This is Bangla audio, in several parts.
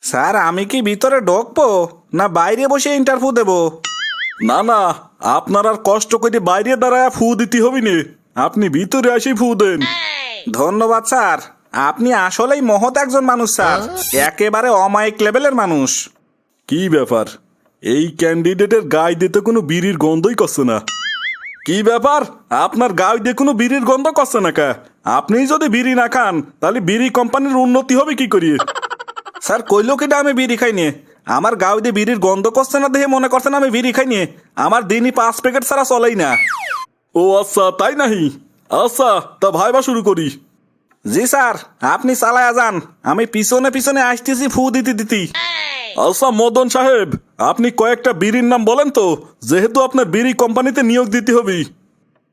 স্যার আমি কি ভিতরে ঢুকবো না বাইরে বসে ইন্টারভিউ দেব? না না, আপনার আর কষ্ট করে বাইরে দাঁড়ায় ফু দিতে হবে না, আপনি ভিতরে আসি ফু দেন। ধন্যবাদ স্যার, আপনি আসলেই মহৎ একজন মানুষ স্যার, একেবারে অমায়িক লেভেলের মানুষ। কি ব্যাপার, এই ক্যান্ডিডেটের গায়ে দিতে কোনো বিড়ির গন্ধই করছে না। কি ব্যাপার, আপনার গায়ে দিয়ে কোনো বিড়ির গন্ধ করছে না কা? আপনি যদি বিড়ি না খান তাহলে বিড়ি কোম্পানির উন্নতি হবে কি করিয়ে? স্যার কইলো কিনা আমি বিড়ি খাই নিয়ে? আমার গাও দিয়ে বিড়ির গন্ধ করছে না দেখে মনে করছে না আমি বিড়ি খাই নিয়ে? আমার দিনই 5 প্যাকেট ছাড়া চলেই না। ও আচ্ছা, তাই নাহি? আচ্ছা, তা ভাইবা শুরু করি। জি স্যার, আপনি চালায়া যান, আমি পিছনে পিছনে আসতেছি ফু দিতে দিতি। আচ্ছা মদন সাহেব, আপনি কয়েকটা বিড়ির নাম বলেন তো, যেহেতু আপনার বিড়ি কোম্পানিতে নিয়োগ দিতে হবে।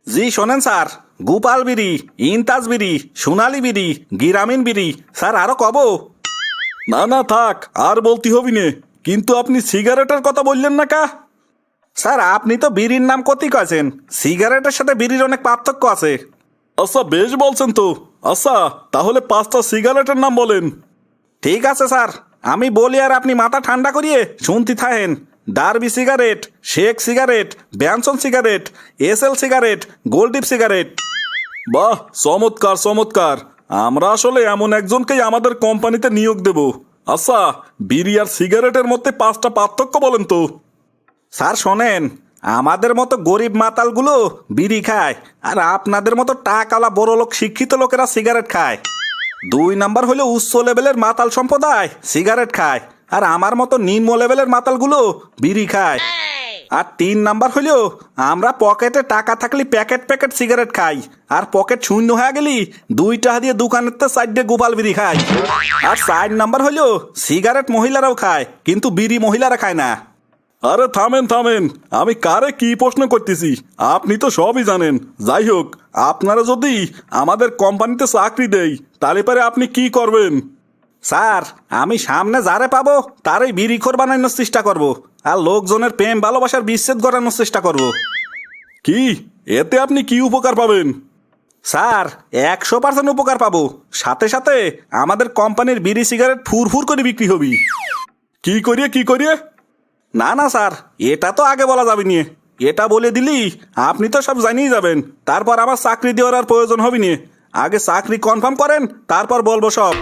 জি শোনেন স্যার, গোপাল বিড়ি, ইনতাজ বিড়ি, সোনালী বিড়ি, গিরামিন বিড়ি, স্যার আরো কব? না না থাক, আর বলতে হবে না, কিন্তু আপনি সিগারেটের কথা বললেন না কা? স্যার আপনি তো বিড়ির নাম কতি কয়েছেন, সিগারেটের সাথে বিড়ির অনেক পার্থক্য আছে। আচ্ছা বেশ বলছেন তো। আচ্ছা তাহলে 5টা সিগারেটের নাম বলেন। ঠিক আছে স্যার, আমি বলি আর আপনি মাথা ঠান্ডা করিয়ে শুনতে থাকেন। Derby cigarette, shake cigarette, ব্যানসন cigarette, SL cigarette, গোল্ডিপ cigarette. বাহ, চমৎকার চমৎকার, আমরা আসলে এমন একজনকেই আমাদের কোম্পানিতে নিয়োগ দেব। আচ্ছা, বিড়ি আর সিগারেটের মধ্যে 5টা পার্থক্য বলেন তো। স্যার শোনেন, আমাদের মতো গরিব মাতালগুলো বিড়ি খায়, আর আপনাদের মতো টাকাওয়ালা বড় লোক শিক্ষিত লোকেরা সিগারেট খায়। 2 নাম্বার হলো উচ্চ লেভেলের মাতাল সম্প্রদায় সিগারেট খায়, আর আমার মতো নিম্ন লেভেলের মাতালগুলো বিড়ি খায়। আর 3 নাম্বার হলো আমরা পকেটে টাকা থাকলে প্যাকেট প্যাকেট সিগারেট খাই, আর পকেট শূন্য হয়ে গেলি 2 টাকা দিয়ে দোকানের সাইডে গোপাল বিড়ি খাই। আর 4 নাম্বার হলো সিগারেট মহিলারাও খায়, কিন্তু বিড়ি মহিলারা খায় না। আরে থামেন থামেন, আমি কারে কি প্রশ্ন করতেছি, আপনি তো সবই জানেন। যাই হোক, আপনারা যদি আমাদের কোম্পানিতে চাকরি দেই তাহলে পরে আপনি কি করবেন? স্যার আমি সামনে যারে পাবো তারই বিড়িখোর বানানোর চেষ্টা করব, আর লোকজনের প্রেম ভালোবাসার বিচ্ছেদ করানোর চেষ্টা করব। কি, এতে আপনি কি উপকার পাবেন? স্যার 100% উপকার পাবো, সাথে সাথে আমাদের কোম্পানির বিড়ি সিগারেট ফুরফুর করে বিক্রি হবি। কি করিয়ে কি করিয়ে? না না স্যার, এটা তো আগে বলা যাবে নিয়ে, এটা বলে দিলি আপনি তো সব জানিয়ে যাবেন, তারপর আমার চাকরি দেওয়ার আর প্রয়োজন হবে নিয়ে। আগে চাকরি কনফার্ম করেন, তারপর বলবো সব।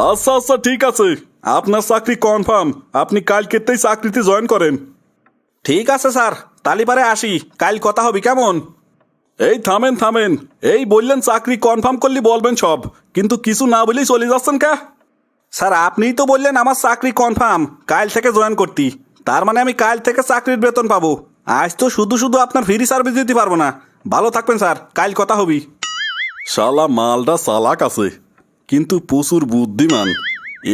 আচ্ছা আচ্ছা ঠিক আছে, আপনার চাকরি কনফার্ম, আপনি কালকেতেই চাকরিতে জয়েন করেন। ঠিক আছে স্যার, তালিপারে আসি, কাল কথা হবে কেমন? এই থামেন থামেন, এই বললেন চাকরি কনফার্ম করলে বলবেন সব, কিন্তু কিছু না বলেই চলে যাচ্ছেন কা? স্যার আপনিই তো বললেন আমার চাকরি কনফার্ম, কাল থেকে জয়েন করতি, তার মানে আমি কাল থেকে চাকরির বেতন পাবো। আজ তো শুধু শুধু আপনার ফ্রি সার্ভিস দিতে পারবো না। ভালো থাকবেন স্যার, কাল কথা হবি। শালা মালটা চালাক আছে, কিন্তু প্রচুর বুদ্ধিমান,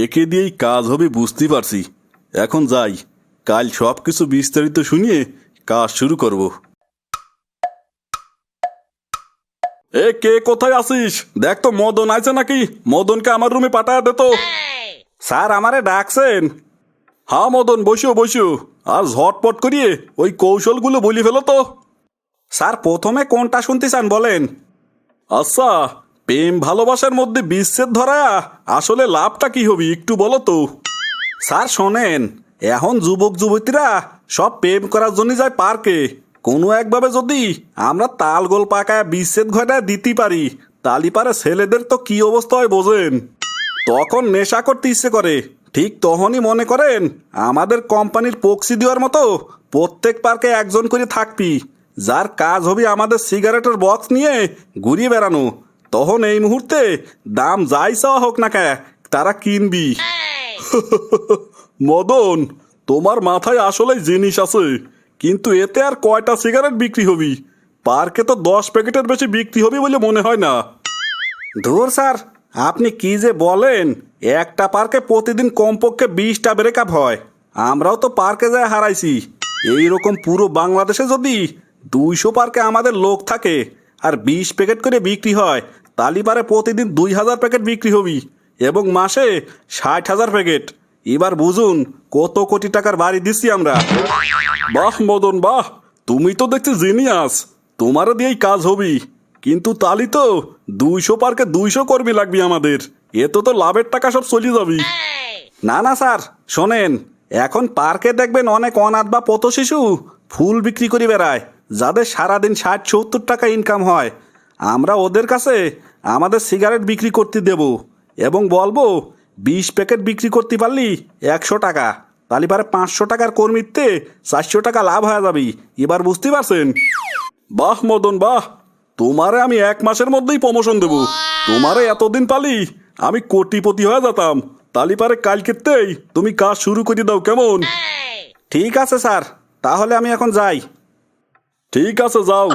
একে দিয়েই কাজ হবে বুঝতে পারছি। এখন যাই, কাল সব কিছু বিস্তারিত শুনিয়ে কাজ শুরু করব। এ কে কোথায় আছিস? দেখ তো মদন আছে নাকি, মদনকে আমার রুমে পাঠায় দে তো। স্যার আমারে ডাকছেন? হ্যাঁ মদন, বসিও বসিও, আর ঝটপট করিয়ে ওই কৌশলগুলো বলি ফেলো তো। স্যার প্রথমে কোনটা শুনতে চান বলেন? আচ্ছা, প্রেম ভালোবাসার মধ্যে বিচ্ছেদ ধরা আসলে লাভটা কি হবে একটু বলো তো। স্যার শোনেন, এখন যুবক যুবতীরা সব প্রেম করার জন্য যায় পার্কে, কোনো একভাবে যদি আমরা তাল গোল পাকায় বিচ্ছেদ ঘটায় দিতে পারি, তালি পারে ছেলেদের তো কি অবস্থা হয় বোঝেন। তখন নেশা করতে ইচ্ছে করে, ঠিক তখনই মনে করেন আমাদের কোম্পানির পক্সি দেওয়ার মতো প্রত্যেক পার্কে একজন করে থাকবি, যার কাজ হবে আমাদের সিগারেটের বক্স নিয়ে ঘুরিয়ে বেড়ানো। তখন এই মুহূর্তে দাম যাই চাওয়া হোক না কে, তারা কিনবি। মদন, তোমার মাথায় আসলে জিনিস আছে, কিন্তু এতে আর কয়টা সিগারেট বিক্রি হবি? পার্কে তো 10 প্যাকেটের বেশি বিক্রি হবে বলে মনে হয় না। ধুর স্যার, আপনি কি যে বলেন, একটা পার্কে প্রতিদিন কমপক্ষে 20টা ব্রেকআপ হয়। আমরাও তো পার্কে যায় হারাইছি। এইরকম পুরো বাংলাদেশে যদি 200 পার্কে আমাদের লোক থাকে আর 20 প্যাকেট করে বিক্রি হয়, তালি পারে প্রতিদিন 2000 প্যাকেট বিক্রি হবি, এবং মাসে 60,000 প্যাকেট। এবার বুঝুন কত কোটি টাকার বাড়ি দিচ্ছি আমরা। বাহ মদন বাহ, তুমি তো দেখছি জিনিয়াস, তোমারও দিয়েই কাজ হবি। কিন্তু তালি তো 200 পার্কে 200 কর্মী লাগবে আমাদের, এত তো লাভের টাকা সব চলে যাবি। না না স্যার, শোনেন, এখন পার্কে দেখবেন অনেক অনাথ বা পথ শিশু ফুল বিক্রি করে বেড়ায়, যাদের সারাদিন 60-70 টাকা ইনকাম হয়। আমরা ওদের কাছে আমাদের সিগারেট বিক্রি করতে দেব এবং বলবো 20 প্যাকেট বিক্রি করতে পারলি 100 টাকা, তাহলে পারে 500 টাকার কর্মীতে 400 টাকা লাভ হয়ে যাবি। এবার বুঝতে পারছেন? বাহ মদন বাহ, তোমারে আমি 1 মাসের মধ্যেই প্রমোশন দেব। তোমারে এতদিন পালি আমি কোটিপতি হয়ে যেতাম, তালি পারে কালকেতেই তুমি কাজ শুরু করে দাও, কেমন? ঠিক আছে স্যার, তাহলে আমি এখন যাই। ঠিক আছে, যাও।